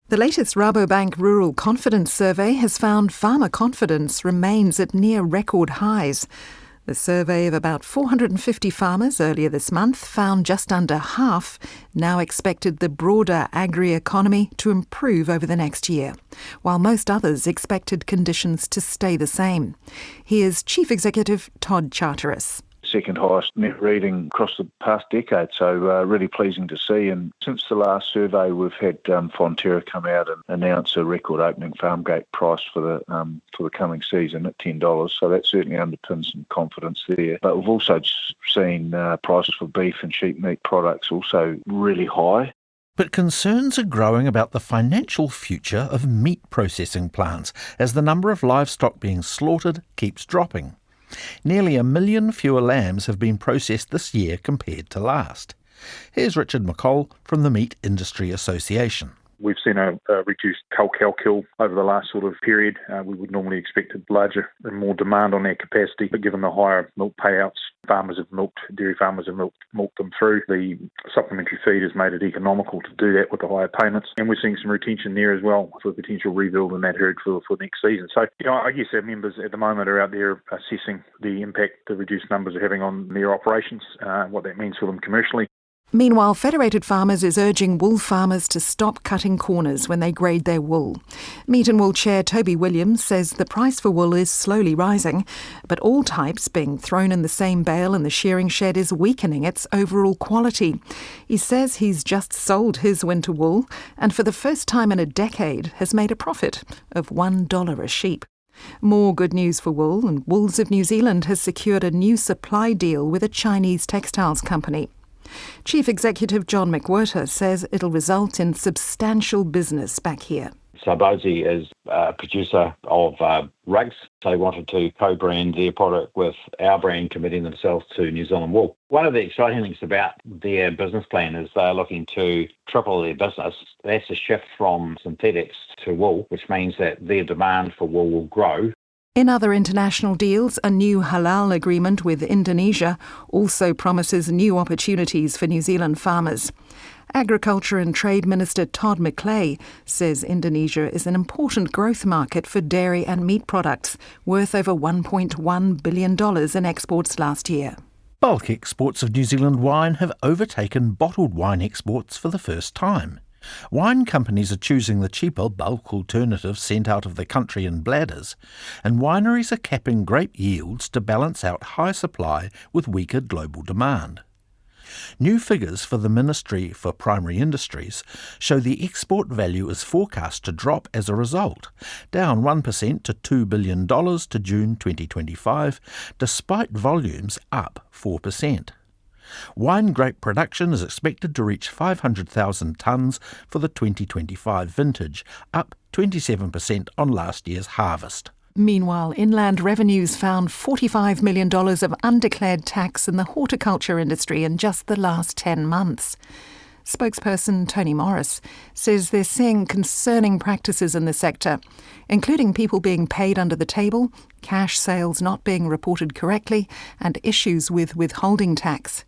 The latest Rabobank Rural Confidence Survey has found farmer confidence remains at near record highs. The survey of about 450 farmers earlier this month found just under half now expected the broader agri-economy to improve over the next year, while most others expected conditions to stay the same. Here's Chief Executive Todd Charteris. Second highest net reading across the past decade, so really pleasing to see. And since the last survey, we've had Fonterra come out and announce a record opening farm gate price for the coming season at $10. So that certainly underpins some confidence there. But we've also seen prices for beef and sheep meat products also really high. But concerns are growing about the financial future of meat processing plants as the number of livestock being slaughtered keeps dropping. Nearly 1 million fewer lambs have been processed this year compared to last. Here's Richard McColl from the Meat Industry Association. We've seen a reduced cow kill over the last sort of period. We would normally expect a larger and more demand on their capacity, but given the higher milk payouts, dairy farmers have milked them through. The supplementary feed has made it economical to do that with the higher payments, and we're seeing some retention there as well for potential rebuild in that herd for next season. So, I guess our members at the moment are out there assessing the impact the reduced numbers are having on their operations, what that means for them commercially. Meanwhile, Federated Farmers is urging wool farmers to stop cutting corners when they grade their wool. Meat and Wool Chair Toby Williams says the price for wool is slowly rising, but all types being thrown in the same bale in the shearing shed is weakening its overall quality. He says he's just sold his winter wool and for the first time in a decade has made a profit of $1 a sheep. More good news for wool, and Wools of New Zealand has secured a new supply deal with a Chinese textiles company. Chief Executive John McWhirter says it'll result in substantial business back here. Sarbozzi is a producer of rugs. They wanted to co-brand their product with our brand, committing themselves to New Zealand wool. One of the exciting things about their business plan is they're looking to triple their business. That's a shift from synthetics to wool, which means that their demand for wool will grow. In other international deals, a new halal agreement with Indonesia also promises new opportunities for New Zealand farmers. Agriculture and Trade Minister Todd McClay says Indonesia is an important growth market for dairy and meat products, worth over $1.1 billion in exports last year. Bulk exports of New Zealand wine have overtaken bottled wine exports for the first time. Wine companies are choosing the cheaper bulk alternative sent out of the country in bladders, and wineries are capping grape yields to balance out high supply with weaker global demand. New figures for the Ministry for Primary Industries show the export value is forecast to drop as a result, down 1% to $2 billion to June 2025, despite volumes up 4%. Wine grape production is expected to reach 500,000 tonnes for the 2025 vintage, up 27% on last year's harvest. Meanwhile, Inland Revenues found $45 million of undeclared tax in the horticulture industry in just the last 10 months. Spokesperson Tony Morris says they're seeing concerning practices in the sector, including people being paid under the table, cash sales not being reported correctly, and issues with withholding tax.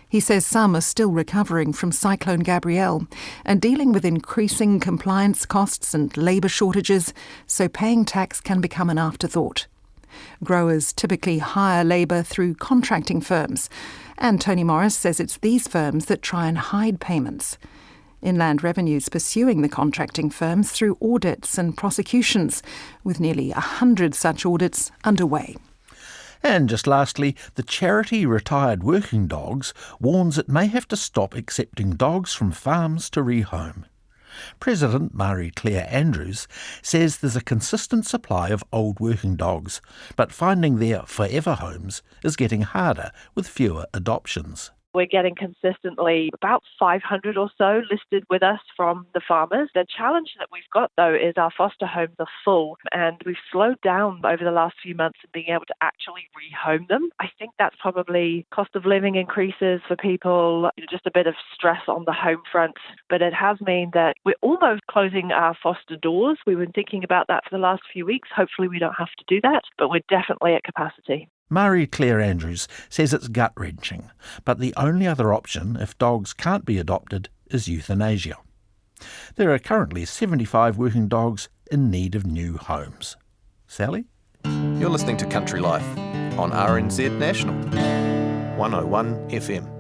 He says some are still recovering from Cyclone Gabrielle and dealing with increasing compliance costs and labour shortages, so paying tax can become an afterthought. Growers typically hire labour through contracting firms, and Tony Morris says it's these firms that try and hide payments. Inland Revenue's pursuing the contracting firms through audits and prosecutions, with nearly 100 such audits underway. And just lastly, the charity Retired Working Dogs warns it may have to stop accepting dogs from farms to rehome. President Marie-Claire Andrews says there's a consistent supply of old working dogs, but finding their forever homes is getting harder with fewer adoptions. We're getting consistently about 500 or so listed with us from the farmers. The challenge that we've got, though, is our foster homes are full, and we've slowed down over the last few months in being able to actually rehome them. I think that's probably cost of living increases for people, just a bit of stress on the home front. But it has meant that we're almost closing our foster doors. We've been thinking about that for the last few weeks. Hopefully we don't have to do that, but we're definitely at capacity. Marie-Claire Andrews says it's gut-wrenching, but the only other option if dogs can't be adopted is euthanasia. There are currently 75 working dogs in need of new homes. Sally? You're listening to Country Life on RNZ National 101 FM.